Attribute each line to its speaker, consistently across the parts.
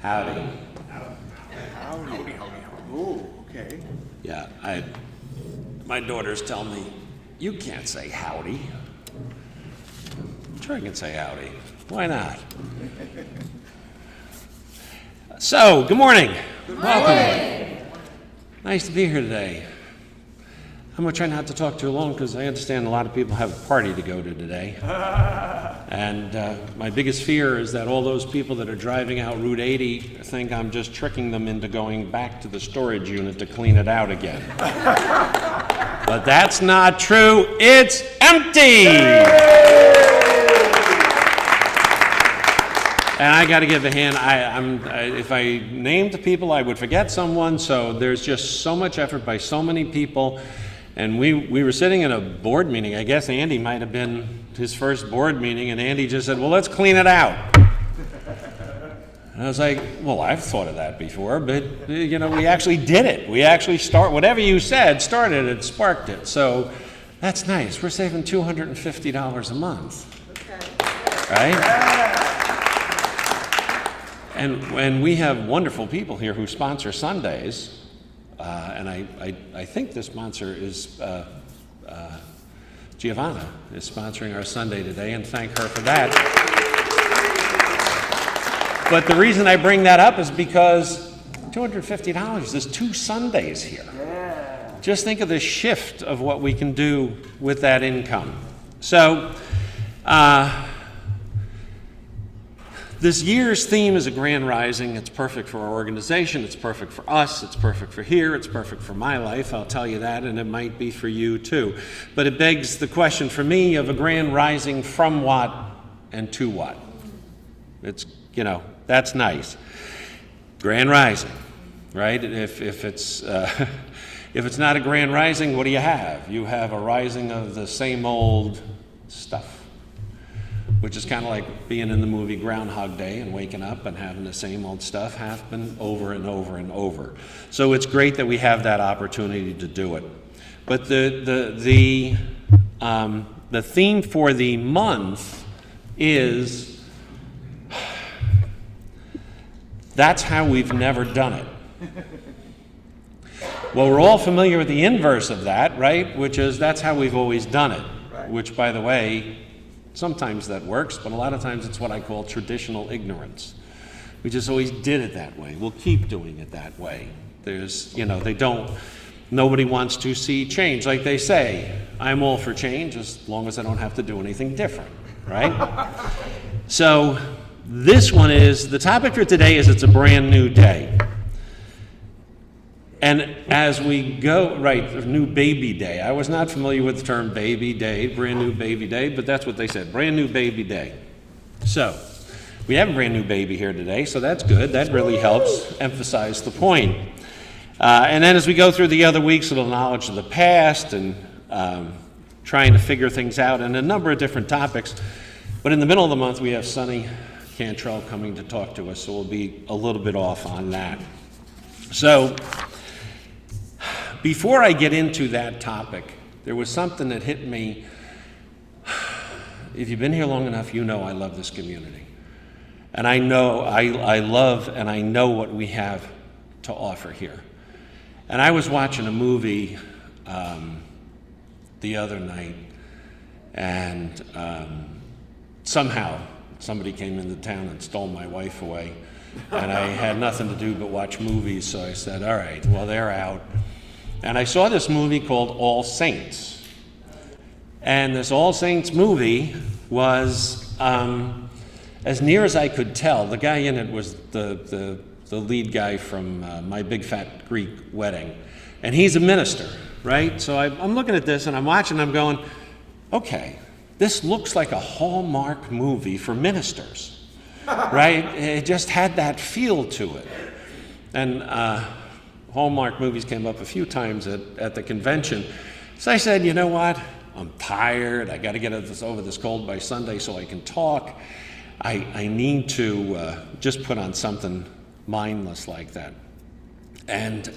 Speaker 1: Howdy.
Speaker 2: Howdy. Oh, okay.
Speaker 1: Yeah, my daughters tell me, you can't say howdy. Sure I can say howdy. Why not? So, good morning. Welcome. Nice to be here today. I'm going to try not to talk too long because I understand a lot of people have a party to go to today. And my biggest fear is that all those people that are driving out Route 80 think I'm just tricking them into going back to the storage unit to clean it out again. But that's not true. It's empty! And I got to give a hand. If I named people, I would forget someone. So there's just so much effort by so many people. And we were sitting in a board meeting. I guess Andy might have been his first board meeting, and Andy just said, well, let's clean it out. And I was like, well, I've thought of that before, but, we actually did it. We actually whatever you said, started it, sparked it. So that's nice. We're saving $250 a month. Right? And we have wonderful people here who sponsor Sundays. And I think the sponsor is Giovanna is sponsoring our Sunday today, and thank her for that. But the reason I bring that up is because $250 is 2 Sundays here. Yeah. Just think of the shift of what we can do with that income. So, this year's theme is a grand rising. It's perfect for our organization. It's perfect for us. It's perfect for here. It's perfect for my life. I'll tell you that, and it might be for you too. But it begs the question for me of a grand rising from what and to what? It's, that's nice. Grand rising, right? If it's if it's not a grand rising, what do you have? You have a rising of the same old stuff, which is kind of like being in the movie Groundhog Day and waking up and having the same old stuff happen over and over and over. So it's great that we have that opportunity to do it. But the theme for the month is, that's how we've never done it. Well, we're all familiar with the inverse of that, right? Which is, that's how we've always done it. Right. Which, by the way, sometimes that works, but a lot of times it's what I call traditional ignorance. We just always did it that way. We'll keep doing it that way. Nobody wants to see change. Like they say, I'm all for change as long as I don't have to do anything different, right? So this one is, the topic for today is it's a brand new day. And as we go, right, new baby day. I was not familiar with the term baby day, brand new baby day, but that's what they said, brand new baby day. So, we have a brand new baby here today, so that's good. That really helps emphasize the point. And then as we go through the other weeks, it'll knowledge of the past and trying to figure things out and a number of different topics. But in the middle of the month, we have Sonny Cantrell coming to talk to us, so we'll be a little bit off on that. So, before I get into that topic, there was something that hit me. If you've been here long enough, you know I love this community. And I know I love and I know what we have to offer here. And I was watching a movie the other night, and somehow somebody came into town and stole my wife away. And I had nothing to do but watch movies, so I said, all right, well, they're out. And I saw this movie called All Saints. And this All Saints movie was, as near as I could tell, the guy in it was the lead guy from My Big Fat Greek Wedding. And he's a minister, right? So I'm looking at this and I'm watching and I'm going, okay, this looks like a Hallmark movie for ministers, right? It just had that feel to it. And Hallmark movies came up a few times at the convention. So I said, you know what? I'm tired. I got to get over this cold by Sunday so I can talk. I need to just put on something mindless like that. And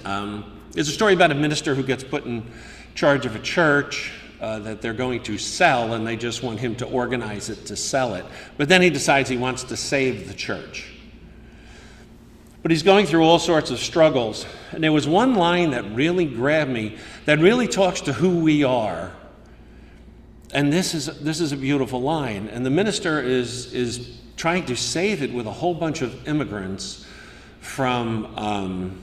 Speaker 1: it's a story about a minister who gets put in charge of a church that they're going to sell, and they just want him to organize it to sell it. But then he decides he wants to save the church. But he's going through all sorts of struggles. And there was one line that really grabbed me, that really talks to who we are. And this is a beautiful line. And the minister is trying to save it with a whole bunch of immigrants from,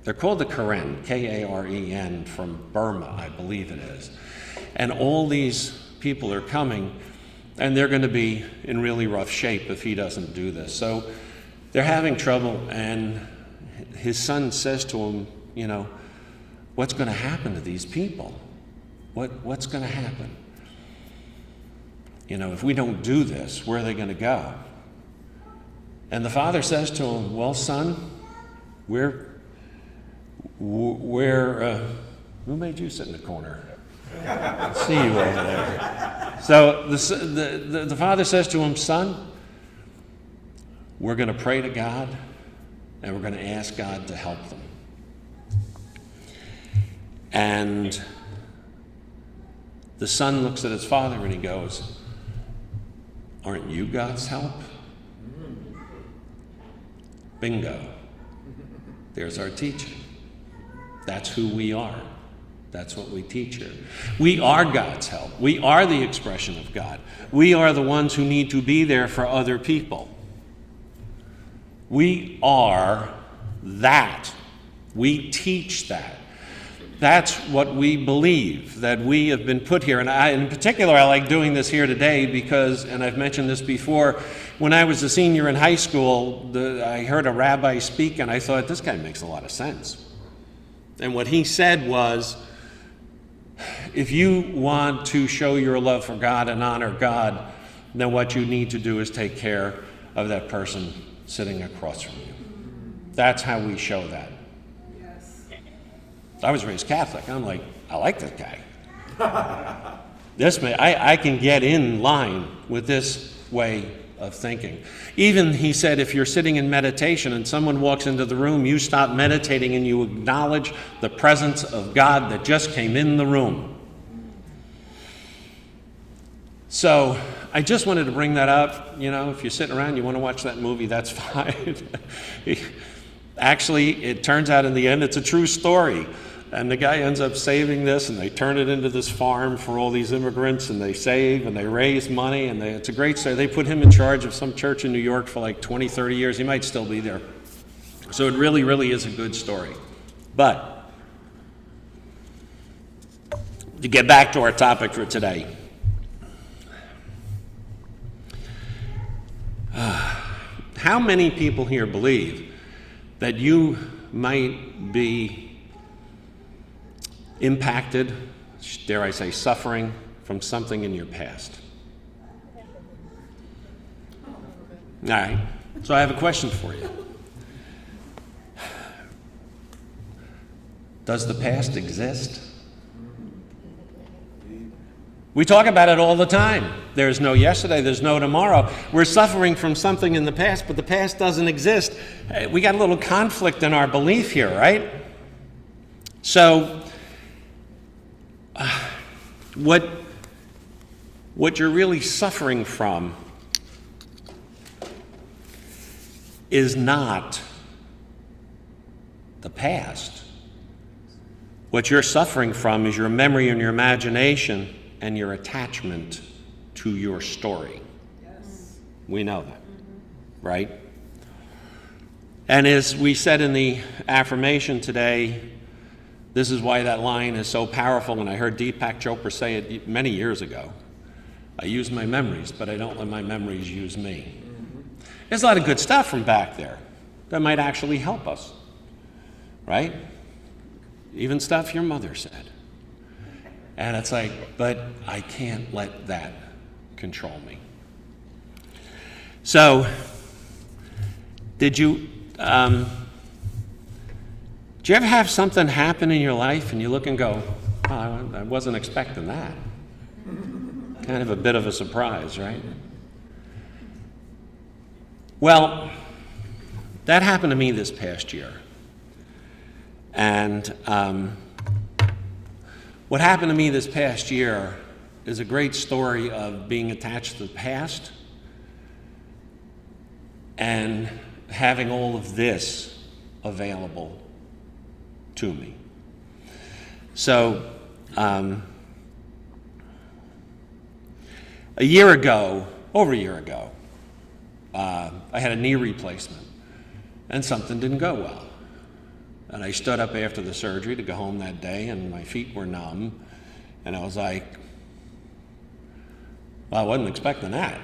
Speaker 1: they're called the Karen, K-A-R-E-N, from Burma, I believe it is. And all these people are coming, and they're going to be in really rough shape if he doesn't do this. So they're having trouble, and his son says to him, you know, what's going to happen to these people? What's going to happen? You know, if we don't do this, where are they going to go? And the father says to him, well, son, who made you sit in the corner? I see you over there. So the father says to him, son, we're going to pray to God, and we're going to ask God to help them. And the son looks at his father and he goes, aren't you God's help? Bingo. There's our teaching. That's who we are. That's what we teach here. We are God's help. We are the expression of God. We are the ones who need to be there for other people. We are that. We teach that. That's what we believe, that we have been put here. And in particular, I like doing this here today because, and I've mentioned this before, when I was a senior in high school, I heard a rabbi speak, and I thought, this guy makes a lot of sense. And what he said was, if you want to show your love for God and honor God, then what you need to do is take care of that person sitting across from you. That's how we show that. I was raised Catholic. I'm like, I like this guy. I can get in line with this way of thinking. Even, he said, if you're sitting in meditation and someone walks into the room, you stop meditating and you acknowledge the presence of God that just came in the room. So I just wanted to bring that up. You know, if you're sitting around, you want to watch that movie, that's fine. Actually, it turns out in the end, it's a true story. And the guy ends up saving this, and they turn it into this farm for all these immigrants, and they save, and they raise money, and it's a great story. They put him in charge of some church in New York for like 20, 30 years. He might still be there. So it really, really is a good story. But to get back to our topic for today, how many people here believe that you might be impacted, dare I say, suffering from something in your past? All right, so I have a question for you. Does the past exist? We talk about it all the time. There's no yesterday, there's no tomorrow. We're suffering from something in the past, but the past doesn't exist. We got a little conflict in our belief here, right? So, what you're really suffering from is not the past. What you're suffering from is your memory and your imagination and your attachment to your story. Yes. We know that, right? And as we said in the affirmation today, this is why that line is so powerful, and I heard Deepak Chopra say it many years ago. I use my memories, but I don't let my memories use me. There's a lot of good stuff from back there that might actually help us, right? Even stuff your mother said. And it's like, but I can't let that control me. So, did you ever have something happen in your life and you look and go, oh, I wasn't expecting that? Kind of a bit of a surprise, right? Well, that happened to me this past year. And what happened to me this past year is a great story of being attached to the past. And having all of this available to me. So, over a year ago, I had a knee replacement, and something didn't go well. And I stood up after the surgery to go home that day, and my feet were numb, and I was like, well, I wasn't expecting that.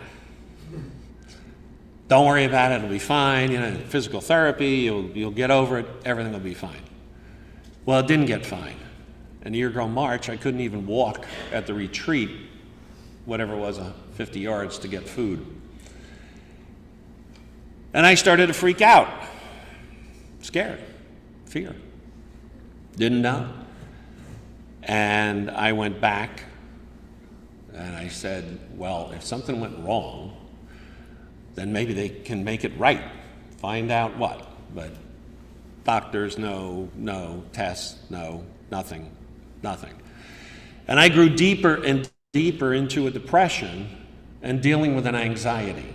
Speaker 1: Don't worry about it, it'll be fine. You know, physical therapy, you'll get over it, everything will be fine. Well, it didn't get fine. And a year ago, March, I couldn't even walk at the retreat, whatever it was, 50 yards to get food. And I started to freak out. Scared. Fear. Didn't know. And I went back and I said, well, if something went wrong, then maybe they can make it right. Find out what. But doctors, no tests, no, nothing. And I grew deeper and deeper into a depression and dealing with an anxiety.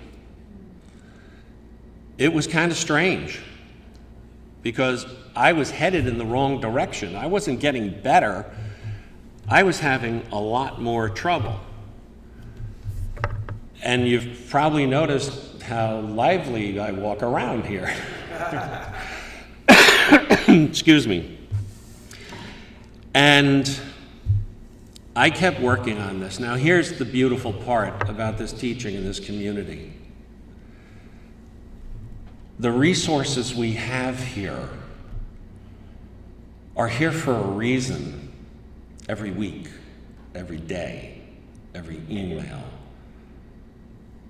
Speaker 1: It was kind of strange because I was headed in the wrong direction. I wasn't getting better. I was having a lot more trouble. And you've probably noticed how lively I walk around here. Excuse me. And I kept working on this. Now, here's the beautiful part about this teaching in this community. The resources we have here are here for a reason every week, every day, every email.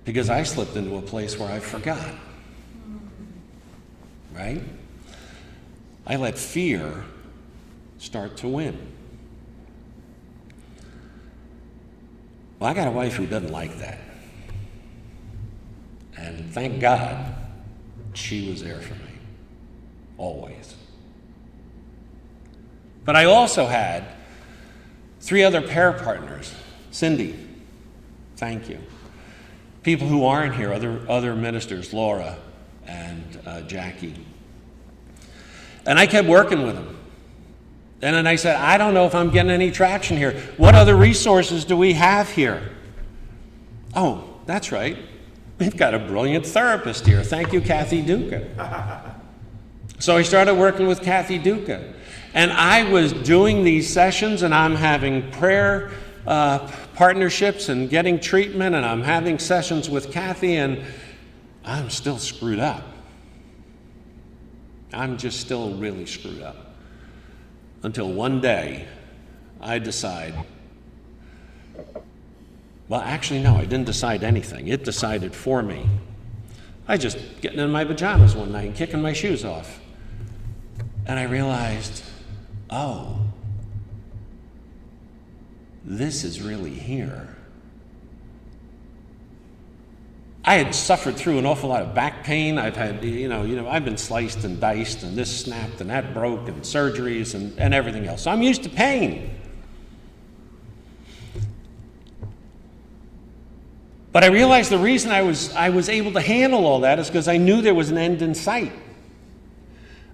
Speaker 1: Because I slipped into a place where I forgot, right? I let fear start to win. Well, I got a wife who doesn't like that. And thank God she was there for me, always. But I also had 3 other prayer partners. Cindy, thank you. People who aren't here, other ministers, Laura and Jackie. And I kept working with them. And then I said, I don't know if I'm getting any traction here. What other resources do we have here? Oh, that's right. We've got a brilliant therapist here. Thank you, Kathy Duca. So I started working with Kathy Duca. And I was doing these sessions, and I'm having prayer partnerships and getting treatment, and I'm having sessions with Kathy, and I'm still screwed up. I'm just still really screwed up. Until one day, I decide, well, actually, no, I didn't decide anything. It decided for me. I just getting in my pajamas one night and kicking my shoes off. And I realized, oh, this is really here. I had suffered through an awful lot of back pain. I've had, I've been sliced and diced, and this snapped and that broke, and surgeries and everything else. So I'm used to pain. But I realized the reason I was able to handle all that is because I knew there was an end in sight.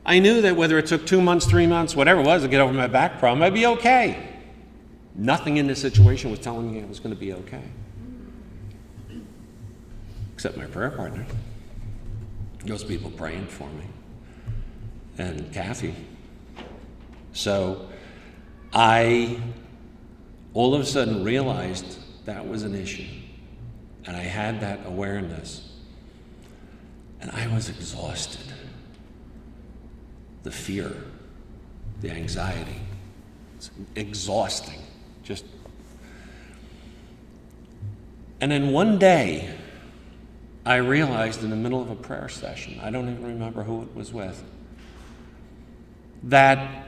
Speaker 1: I knew that whether it took 2 months, 3 months, whatever it was to get over my back problem, I'd be okay. Nothing in this situation was telling me I was going to be okay. Except my prayer partner. Those people praying for me. And Kathy. So I all of a sudden realized that was an issue. And I had that awareness. And I was exhausted. The fear, the anxiety. It's exhausting. And then one day, I realized in the middle of a prayer session, I don't even remember who it was with, that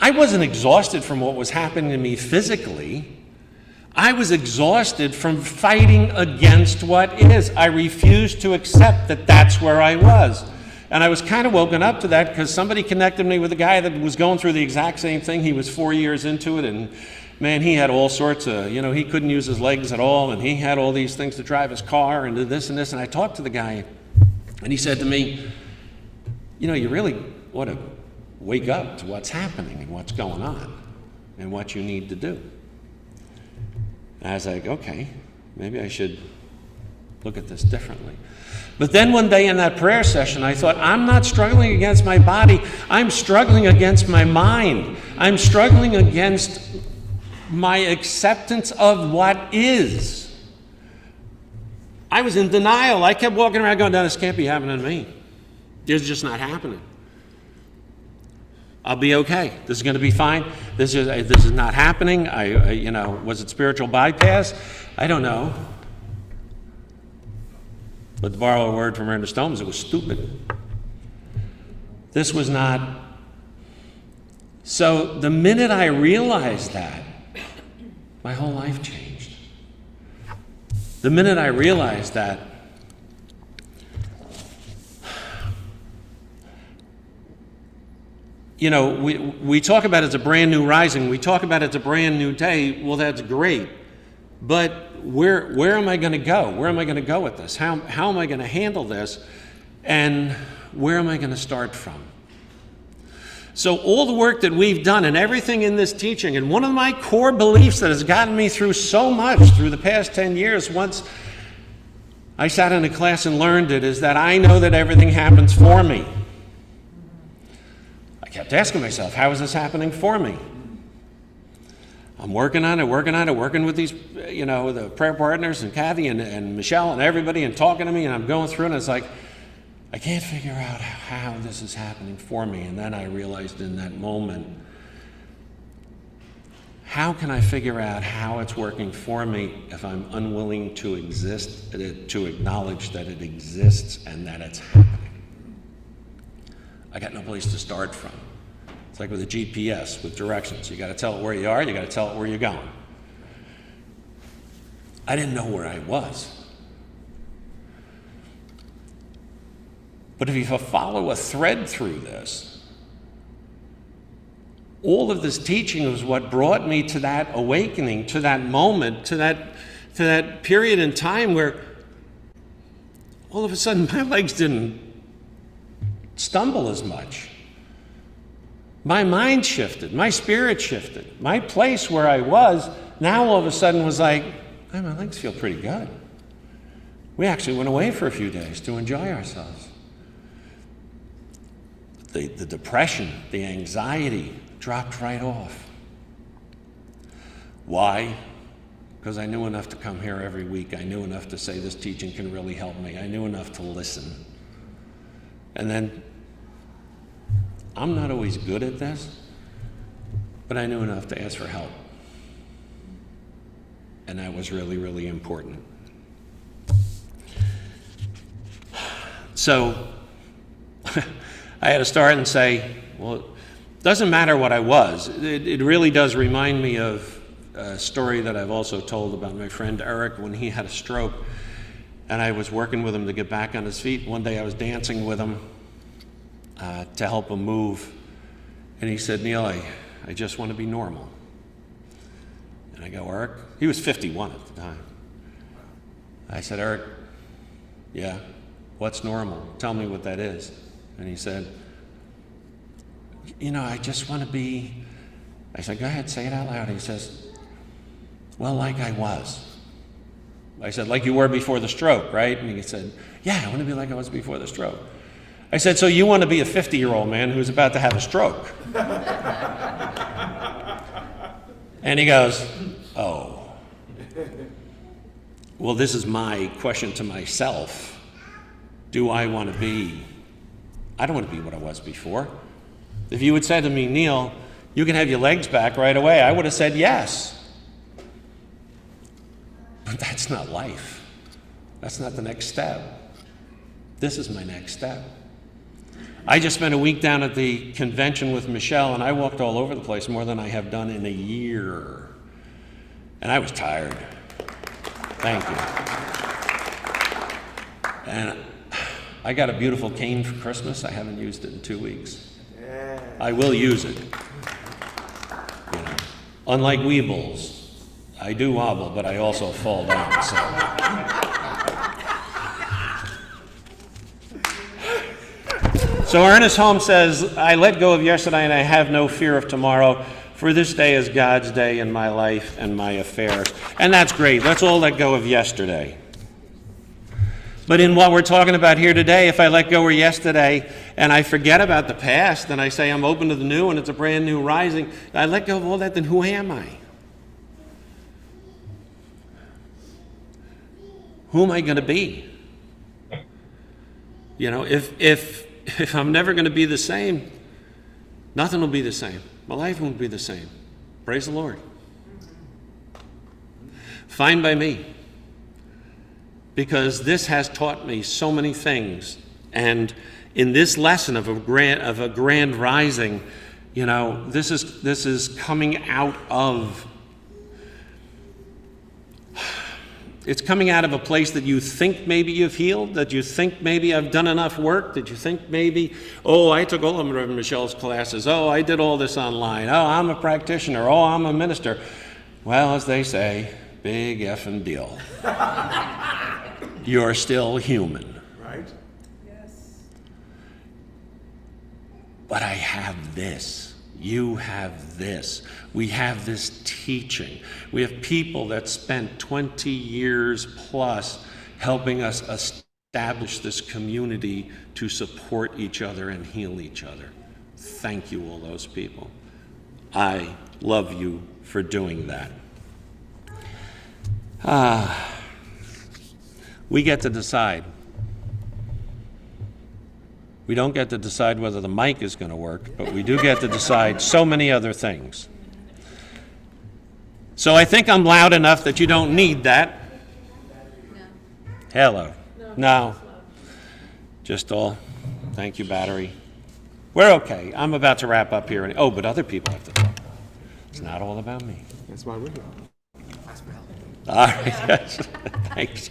Speaker 1: I wasn't exhausted from what was happening to me physically. I was exhausted from fighting against what is. I refused to accept that that's where I was. And I was kind of woken up to that because somebody connected me with a guy that was going through the exact same thing. He was 4 years into it, and man, he had all sorts of, he couldn't use his legs at all, and he had all these things to drive his car and do this and this. And I talked to the guy, And he said to me, you know, you really ought to wake up to what's happening and what's going on and what you need to do. And I was like, okay, maybe I should look at this differently. But then one day in that prayer session, I thought, I'm not struggling against my body. I'm struggling against my mind. I'm struggling against my acceptance of what is. I was in denial. I kept walking around going, no, this can't be happening to me. It's just not happening. I'll be okay. This is going to be fine. This is not happening. Was it spiritual bypass? I don't know. But to borrow a word from Ernest Holmes, it was stupid. This was not. So the minute I realized that, my whole life changed. The minute I realized that, you know, we talk about it's a brand new rising. We talk about it's a brand new day. Well, that's great. But where am I going to go? Where am I going to go with this? How am I going to handle this? And where am I going to start from? So all the work that we've done and everything in this teaching, and one of my core beliefs that has gotten me through so much through the past 10 years, once I sat in a class and learned it, is that I know that everything happens for me. I kept asking myself, how is this happening for me? I'm working on it, working with these, the prayer partners and Kathy and Michelle and everybody and talking to me, and I'm going through it, and it's like, I can't figure out how this is happening for me. And then I realized in that moment, how can I figure out how it's working for me if I'm unwilling to exist, to acknowledge that it exists and that it's happening? I got no place to start from. It's like with a GPS, with directions. You got to tell it where you are, you got to tell it where you're going. I didn't know where I was. But if you follow a thread through this, all of this teaching was what brought me to that awakening, to that moment, to that period in time where all of a sudden my legs didn't stumble as much. My mind shifted, my spirit shifted. My place where I was now all of a sudden was like, hey, my legs feel pretty good. We actually went away for a few days to enjoy ourselves. The depression, the anxiety dropped right off. Why? Because I knew enough to come here every week. I knew enough to say this teaching can really help me. I knew enough to listen. And then, I'm not always good at this, but I knew enough to ask for help. And that was really, really important. So, I had to start and say, well, it doesn't matter what I was. It really does remind me of a story that I've also told about my friend Eric when he had a stroke, and I was working with him to get back on his feet. One day I was dancing with him to help him move, and he said, Neil, I just want to be normal. And I go, Eric? He was 51 at the time. I said, Eric, yeah, what's normal? Tell me what that is. And he said, I just want to be. I said, go ahead, say it out loud. He says, well, like I was. I said, like you were before the stroke, right? And he said, yeah, I want to be like I was before the stroke. I said, so you want to be a 50-year-old man who's about to have a stroke? And he goes, oh. Well, this is my question to myself. Do I want to be? I don't want to be what I was before. If you had said to me, Neil, you can have your legs back right away, I would have said yes. But that's not life. That's not the next step. This is my next step. I just spent a week down at the convention with Michelle, and I walked all over the place more than I have done in a year. And I was tired. Thank you. And I got a beautiful cane for Christmas. I haven't used it in 2 weeks. Yeah. I will use it. Unlike Weebles, I do wobble, but I also fall down. So. So Ernest Holmes says, I let go of yesterday and I have no fear of tomorrow, for this day is God's day in my life and my affairs. And that's great. Let's all let go of yesterday. But in what we're talking about here today, if I let go of yesterday and I forget about the past and I say I'm open to the new and it's a brand new rising, I let go of all that, then who am I? Who am I going to be? You know, if I'm never going to be the same, nothing will be the same. My life won't be the same. Praise the Lord. Fine by me. Because this has taught me so many things. And in this lesson of a grand rising, you know, this is coming out of, it's coming out of a place that you think maybe you've healed, that you think maybe I've done enough work, that you think maybe, oh, I took all of Reverend Michelle's classes, oh, I did all this online, oh, I'm a practitioner, oh, I'm a minister. Well, as they say, big effing deal. You're still human.
Speaker 2: Right?
Speaker 3: Yes.
Speaker 1: But I have this. You have this. We have this teaching. We have people that spent 20 years plus helping us establish this community to support each other and heal each other. Thank you, all those people. I love you for doing that. We get to decide. We don't get to decide whether the mic is going to work, but we do get to decide so many other things. So I think I'm loud enough that you don't need that.
Speaker 3: No.
Speaker 1: Hello. No. Just all. Thank you, battery. We're okay. I'm about to wrap up here. Oh, but other people have to talk. It's not all about me.
Speaker 2: That's why we're here.
Speaker 1: All right. Yes. Thanks.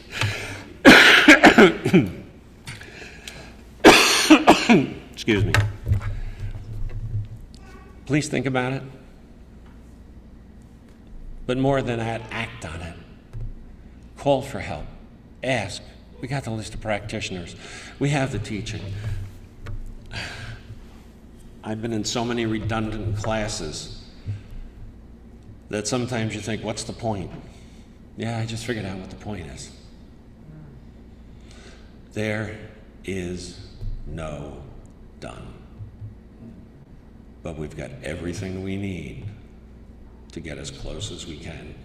Speaker 1: Excuse me. Please think about it. But more than that, act on it. Call for help. Ask. We got the list of practitioners. We have the teaching. I've been in so many redundant classes that sometimes you think, what's the point? Yeah, I just figured out what the point is. There is no done. But we've got everything we need to get as close as we can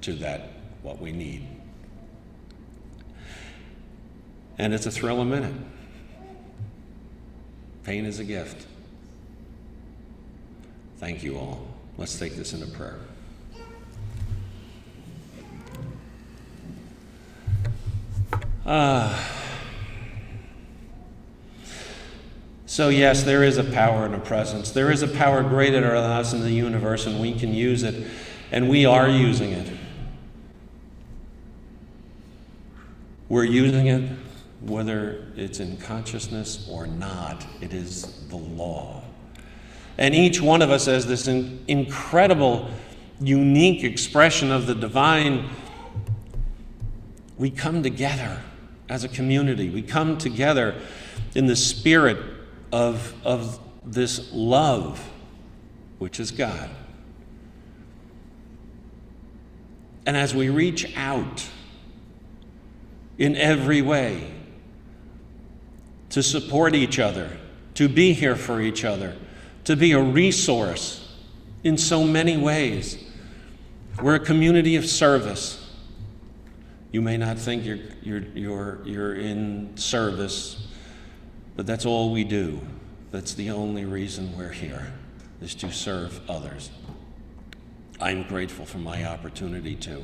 Speaker 1: to that, what we need. And it's a thrill a minute. Pain is a gift. Thank you all. Let's take this into prayer. So yes, there is a power and a presence. There is a power greater than us in the universe, and we can use it, and we are using it. We're using it whether it's in consciousness or not. It is the law. And each one of us has this incredible, unique expression of the divine. We come together as a community. We come together in the spirit of this love, which is God. And as we reach out in every way to support each other, to be here for each other, to be a resource in so many ways, we're a community of service. You may not think you're in service, but that's all we do. That's the only reason we're here, is to serve others. I'm grateful for my opportunity to,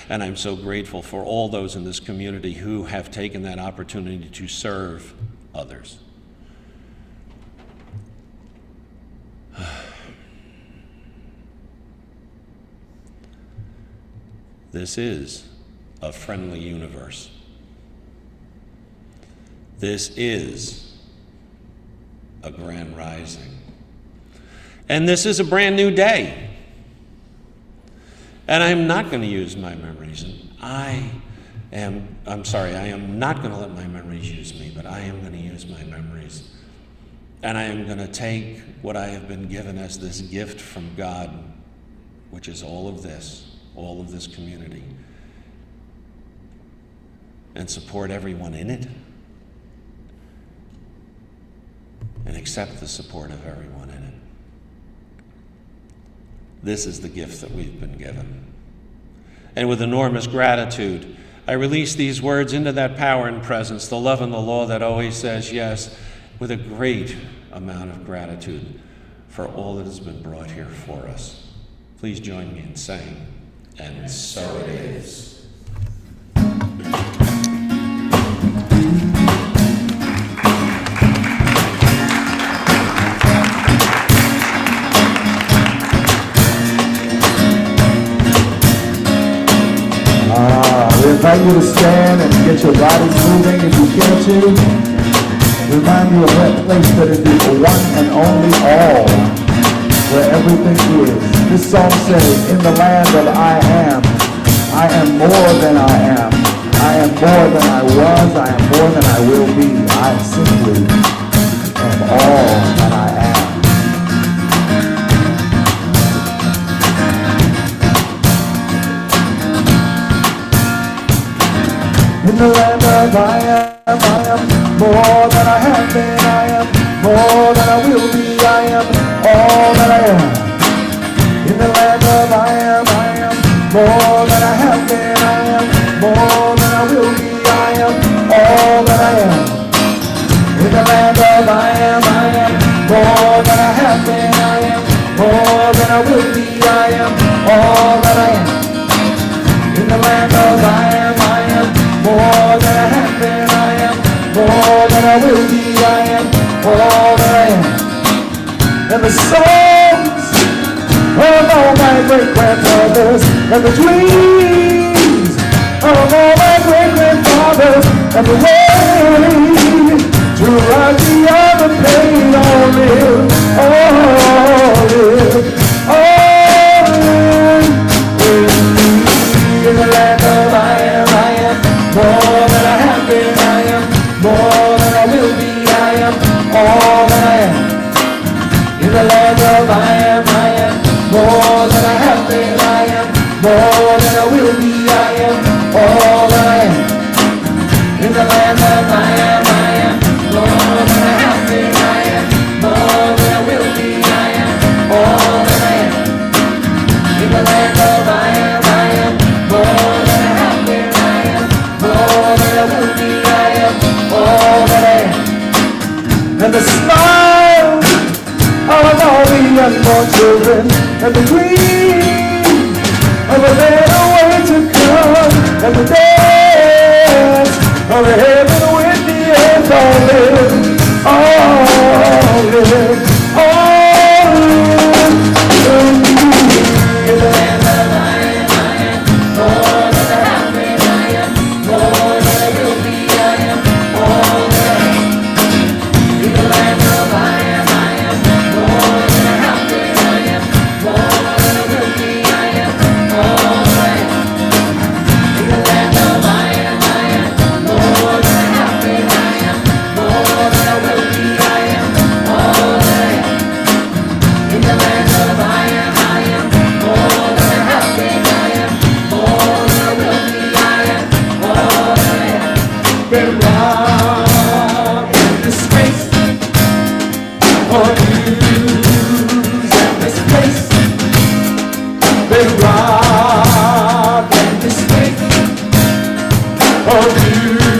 Speaker 1: and I'm so grateful for all those in this community who have taken that opportunity to serve others. This is a friendly universe. This is a grand rising. And this is a brand new day. And I'm not going to use my memories. I And I'm sorry, I am not going to let my memories use me, but I am going to use my memories. And I am going to take what I have been given as this gift from God, which is all of this community, and support everyone in it, and accept the support of everyone in it. This is the gift that we've been given. And with enormous gratitude, I release these words into that power and presence, the love and the law that always says yes, with a great amount of gratitude for all that has been brought here for us. Please join me in saying, and so it is.
Speaker 4: We invite you to stand and get your bodies moving if you care to. Remind you of that place that is the one and only all, where everything is. This song says, in the land of I am more than I am. I am more than I was, I am more than I will be. I simply am all that I am. In the land of I am more than I have been, I am more than I will be, I am all that I am. In the land of I am more than I have been, I am more than I will be, I am all that I am. In the land of I am more than I have been, I am more than I will be, I am all that I am. In the land of I am more than I have been, I am more than I will be, I am all that I am. And the songs of all my great-grandmothers, and the dreams of all my great-grandfathers, and the way to rise the other pain, all live, in the land of I am more than I have been, I am more than I will be, I am all that I am. In the land of I am more than I have been, I am more than I will be, I am all that I am. In the land of I am more than I have been, I am more than I will be, I am all that I am. In the land of I am more than I have been, I am more than I will be, I am all that I am. And the smile of all the unborn children, and the dream of a better way to come, and the dance of the heaven with the earth, all live, in the land of I am more than I have been, I am more than I will be, I am all that I am. In the land of I am more than I have been, I am more than I will be, I am all that I am. In the land of I am more than I have been, I am more than I will be, I am all that I am. In the land of I am more than I have been, I am more than I will be, I am all that I am. Been robbed and disgraced, abused and misplaced. Been robbed and disgraced, abused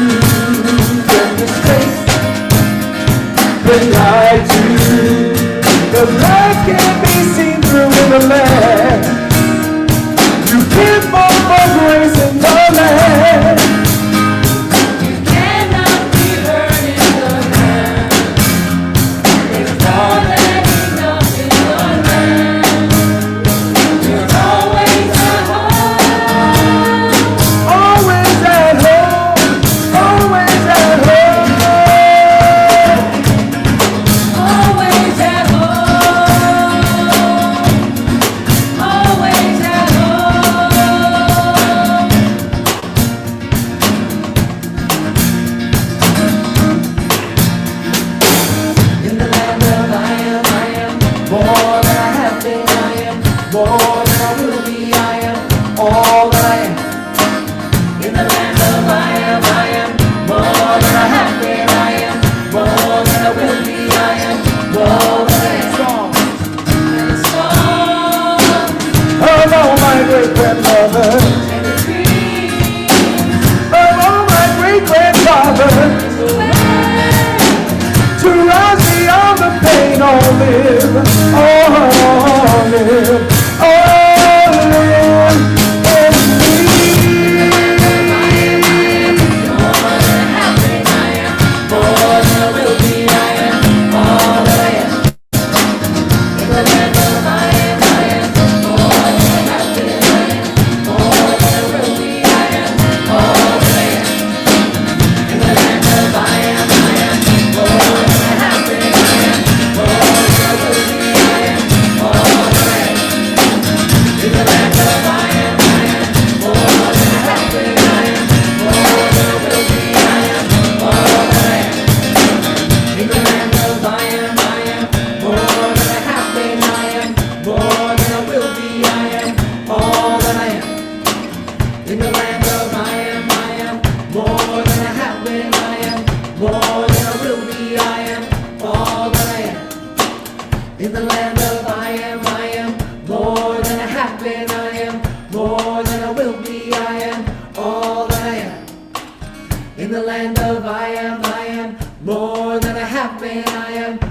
Speaker 4: and misplaced. Been lied to, the light can't be seen through in the land. You can't fall for grace in the land.
Speaker 3: You cannot be heard in the land. There's more than enough in the land. You're always at home.
Speaker 4: Always at home, always at home.
Speaker 3: Always at home. Always at home.
Speaker 4: pain or live, live, live in me. In the land of I am, more than I have been. I am more than I will be. I am all that I am. In the land of I am, more than I have been. I am more than I will be. I am all that I am. In the land of I am more than I have been. I am